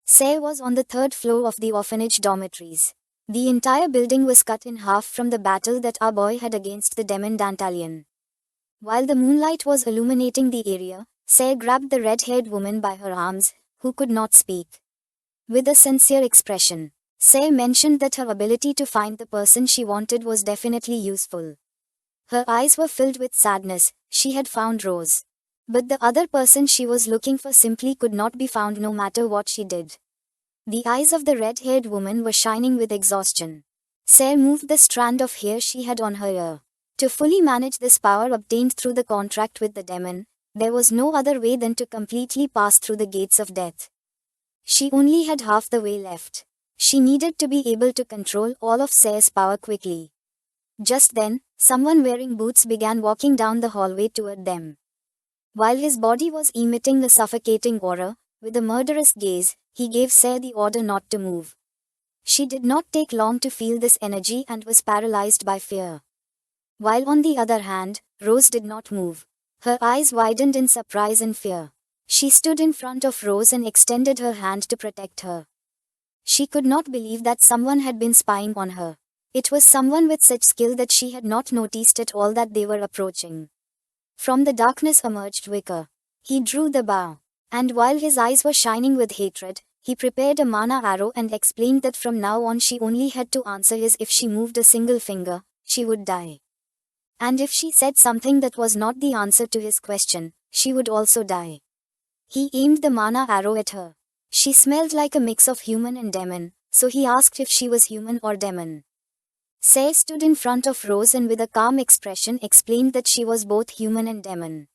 Say was on the third floor of the orphanage dormitories. The entire building was cut in half from the battle that our boy had against the demon Dantalion. While the moonlight was illuminating the area, Say grabbed the red-haired woman by her arms, who could not speak. With a sincere expression, Say mentioned that her ability to find the person she wanted was definitely useful. Her eyes were filled with sadness. She had found Rose. But the other person she was looking for simply could not be found no matter what she did. The eyes of the red-haired woman were shining with exhaustion. Say moved the strand of hair she had on her ear. To fully manage this power obtained through the contract with the demon, there was no other way than to completely pass through the gates of death. She only had half the way left. She needed to be able to control all of Say's power quickly. Just then, someone wearing boots began walking down the hallway toward them. While his body was emitting a suffocating aura, with a murderous gaze, he gave Say the order not to move. She did not take long to feel this energy and was paralyzed by fear. While on the other hand, Rose did not move. Her eyes widened in surprise and fear. She stood in front of Rose and extended her hand to protect her. She could not believe that someone had been spying on her. It was someone with such skill that she had not noticed at all that they were approaching. From the darkness emerged Wicker. He drew the bow. And while his eyes were shining with hatred, he prepared a mana arrow and explained that from now on she only had to answer his if she moved a single finger, she would die. And if she said something that was not the answer to his question, she would also die. He aimed the mana arrow at her. She smelled like a mix of human and demon, so he asked if she was human or demon. Say stood in front of Rose and with a calm expression explained that she was both human and demon.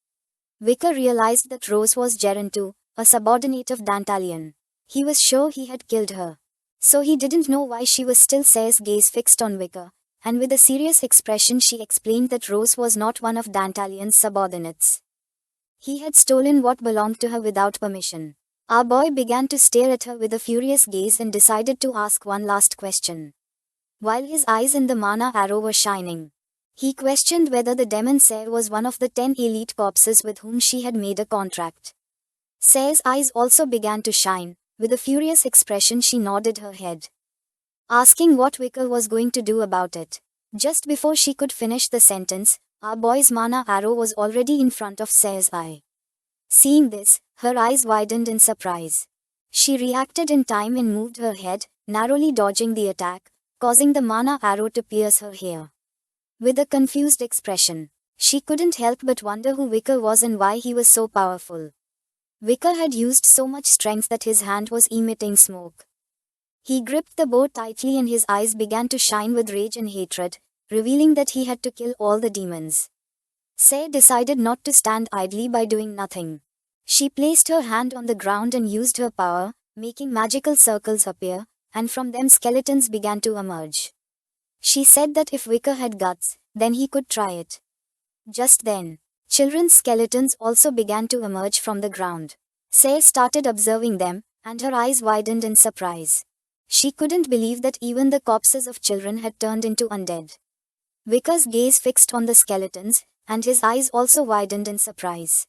Wicker realized that Rose was Gerontu, a subordinate of Dantalion. He was sure he had killed her. So he didn't know why she was still Say's gaze fixed on Wicker, and with a serious expression she explained that Rose was not one of Dantalion's subordinates. He had stolen what belonged to her without permission. Our boy began to stare at her with a furious gaze and decided to ask one last question. While his eyes in the mana arrow were shining, he questioned whether the demon Say was one of the 10 elite corpses with whom she had made a contract. Say's eyes also began to shine. With a furious expression she nodded her head, asking what Wicker was going to do about it. Just before she could finish the sentence, our boy's mana arrow was already in front of Say's eye. Seeing this, her eyes widened in surprise. She reacted in time and moved her head, narrowly dodging the attack, causing the mana arrow to pierce her hair. With a confused expression, she couldn't help but wonder who Wicker was and why he was so powerful. Wicker had used so much strength that his hand was emitting smoke. He gripped the bow tightly and his eyes began to shine with rage and hatred, revealing that he had to kill all the demons. Say decided not to stand idly by doing nothing. She placed her hand on the ground and used her power, making magical circles appear, and from them skeletons began to emerge. She said that if Wicker had guts, then he could try it. Just then, children's skeletons also began to emerge from the ground. Say started observing them, and her eyes widened in surprise. She couldn't believe that even the corpses of children had turned into undead. Wicker's gaze fixed on the skeletons, and his eyes also widened in surprise.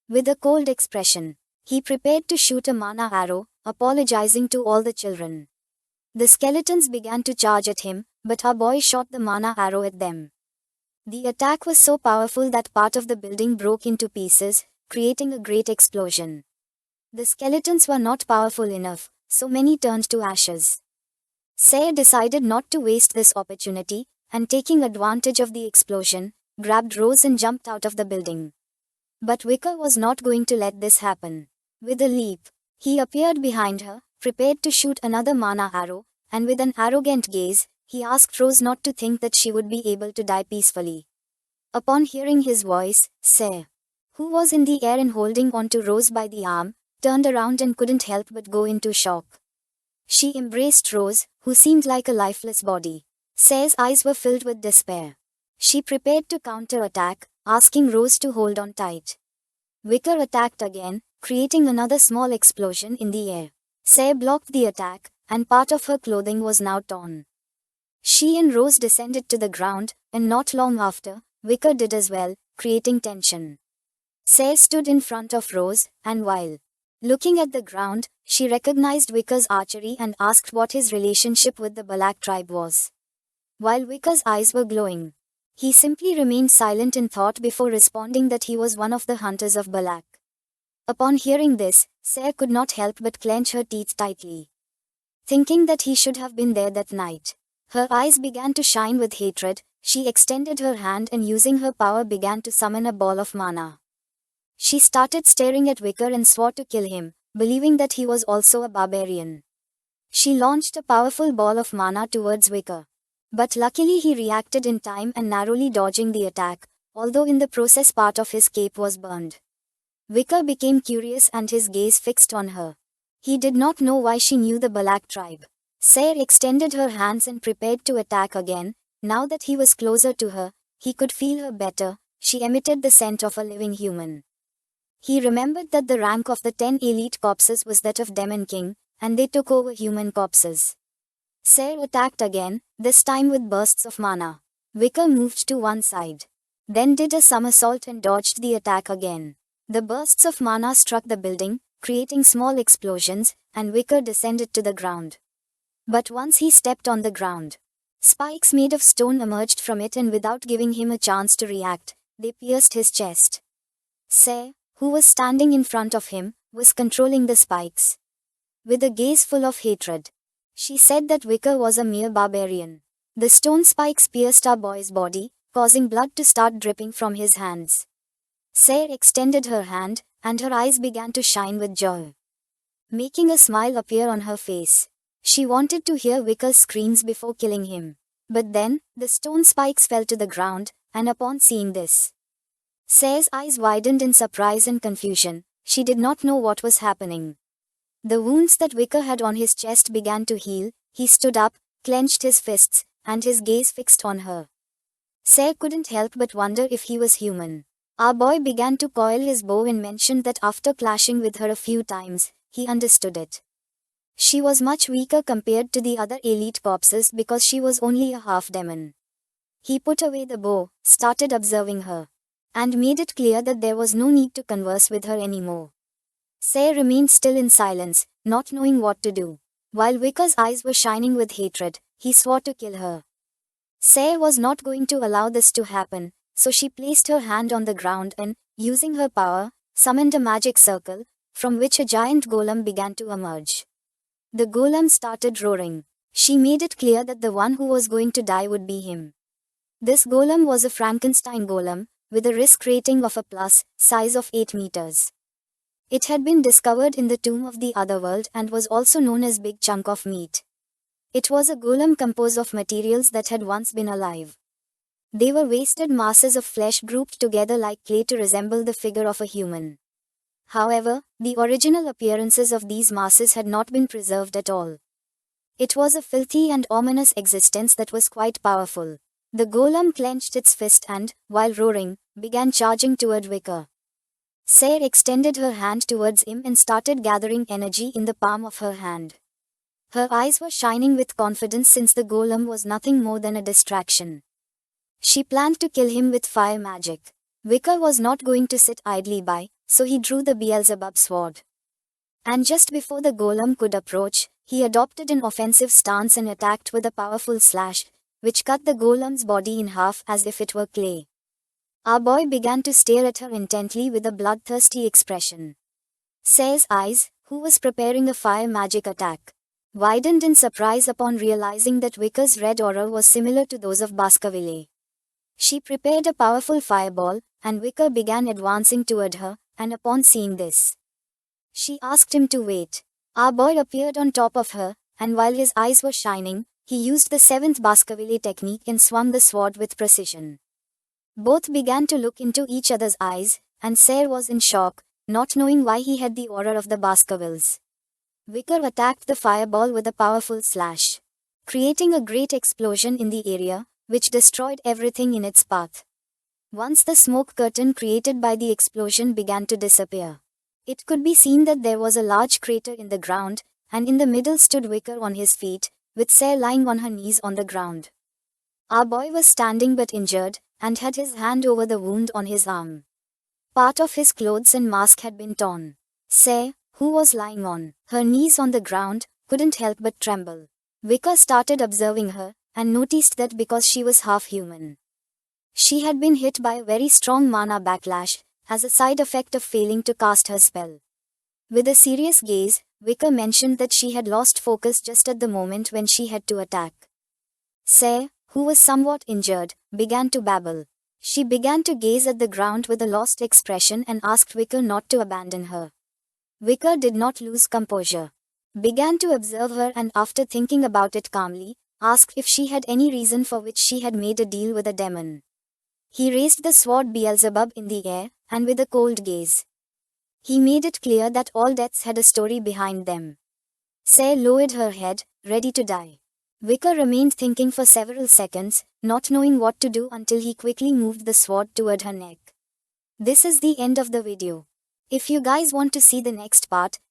With a cold expression, he prepared to shoot a mana arrow, apologizing to all the children. The skeletons began to charge at him, but our boy shot the mana arrow at them. The attack was so powerful that part of the building broke into pieces, creating a great explosion. The skeletons were not powerful enough, so many turned to ashes. Say decided not to waste this opportunity, and taking advantage of the explosion, grabbed Rose and jumped out of the building. But Wicker was not going to let this happen. With a leap, he appeared behind her, prepared to shoot another mana arrow, and with an arrogant gaze, he asked Rose not to think that she would be able to die peacefully. Upon hearing his voice, Say, who was in the air and holding on to Rose by the arm, turned around and couldn't help but go into shock. She embraced Rose, who seemed like a lifeless body. Say's eyes were filled with despair. She prepared to counter-attack, asking Rose to hold on tight. Wicker attacked again, creating another small explosion in the air. Say blocked the attack, and part of her clothing was now torn. She and Rose descended to the ground, and not long after, Wicker did as well, creating tension. Say stood in front of Rose, and while Looking at the ground, she recognized Vickers' archery and asked what his relationship with the Balak tribe was. While Vickers' eyes were glowing, he simply remained silent in thought before responding that he was one of the hunters of Balak. Upon hearing this, Sarah could not help but clench her teeth tightly. Thinking that he should have been there that night, her eyes began to shine with hatred. She extended her hand and using her power began to summon a ball of mana. She started staring at Vicker and swore to kill him, believing that he was also a barbarian. She launched a powerful ball of mana towards Vicker. But luckily he reacted in time and narrowly dodging the attack, although in the process part of his cape was burned. Vicker became curious and his gaze fixed on her. He did not know why she knew the Balak tribe. Sarah extended her hands and prepared to attack again. Now that he was closer to her, he could feel her better. She emitted the scent of a living human. He remembered that the rank of the 10 elite corpses was that of Demon King, and they took over human corpses. Sarah attacked again, this time with bursts of mana. Vicker moved to one side. Then did a somersault and dodged the attack again. The bursts of mana struck the building, creating small explosions, and Vicker descended to the ground. But once he stepped on the ground, spikes made of stone emerged from it and without giving him a chance to react, they pierced his chest. Sarah, who was standing in front of him, was controlling the spikes. With a gaze full of hatred, she said that Vicker was a mere barbarian. The stone spikes pierced our boy's body, causing blood to start dripping from his hands. Sarah extended her hand, and her eyes began to shine with joy, making a smile appear on her face. She wanted to hear Vicker's screams before killing him. But then, the stone spikes fell to the ground, and upon seeing this, Sarah's eyes widened in surprise and confusion. She did not know what was happening. The wounds that Vicker had on his chest began to heal. He stood up, clenched his fists, and his gaze fixed on her. Sarah couldn't help but wonder if he was human. Our boy began to coil his bow and mentioned that after clashing with her a few times, he understood it. She was much weaker compared to the other elite corpses because she was only a half-demon. He put away the bow, started observing her, and made it clear that there was no need to converse with her anymore. Sarah remained still in silence, not knowing what to do. While Vicker's eyes were shining with hatred, he swore to kill her. Sarah was not going to allow this to happen, so she placed her hand on the ground and, using her power, summoned a magic circle, from which a giant golem began to emerge. The golem started roaring. She made it clear that the one who was going to die would be him. This golem was a Frankenstein golem, with a risk rating of a size of 8 meters. It had been discovered in the tomb of the Otherworld and was also known as Big Chunk of Meat. It was a golem composed of materials that had once been alive. They were wasted masses of flesh grouped together like clay to resemble the figure of a human. However, the original appearances of these masses had not been preserved at all. It was a filthy and ominous existence that was quite powerful. The golem clenched its fist and, while roaring, began charging toward Vicker. Sarah extended her hand towards him and started gathering energy in the palm of her hand. Her eyes were shining with confidence since the golem was nothing more than a distraction. She planned to kill him with fire magic. Vicker was not going to sit idly by, so he drew the Beelzebub sword. And just before the golem could approach, he adopted an offensive stance and attacked with a powerful slash, which cut the golem's body in half as if it were clay. Our boy began to stare at her intently with a bloodthirsty expression. Sarah's eyes, who was preparing a fire magic attack, widened in surprise upon realizing that Vicker's red aura was similar to those of Baskerville. She prepared a powerful fireball, and Vicker began advancing toward her, and upon seeing this, she asked him to wait. Our boy appeared on top of her, and while his eyes were shining, he used the 7th Baskerville technique and swung the sword with precision. Both began to look into each other's eyes, and Sarah was in shock, not knowing why he had the aura of the Baskervilles. Vicker attacked the fireball with a powerful slash, creating a great explosion in the area, which destroyed everything in its path. Once the smoke curtain created by the explosion began to disappear, it could be seen that there was a large crater in the ground, and in the middle stood Vicker on his feet, with Sarah lying on her knees on the ground. Our boy was standing but injured, and had his hand over the wound on his arm. Part of his clothes and mask had been torn. Sarah, who was lying on her knees on the ground, couldn't help but tremble. Vika started observing her, and noticed that because she was half human, she had been hit by a very strong mana backlash, as a side effect of failing to cast her spell. With a serious gaze, Vika mentioned that she had lost focus just at the moment when she had to attack. Say, who was somewhat injured, began to babble. She began to gaze at the ground with a lost expression and asked Vika not to abandon her. Vika did not lose composure. Began to observe her and after thinking about it calmly, asked if she had any reason for which she had made a deal with a demon. He raised the sword Beelzebub in the air, and with a cold gaze, he made it clear that all deaths had a story behind them. Say lowered her head, ready to die. Vika remained thinking for several seconds, not knowing what to do until he quickly moved the sword toward her neck. This is the end of the video. If you guys want to see the next part,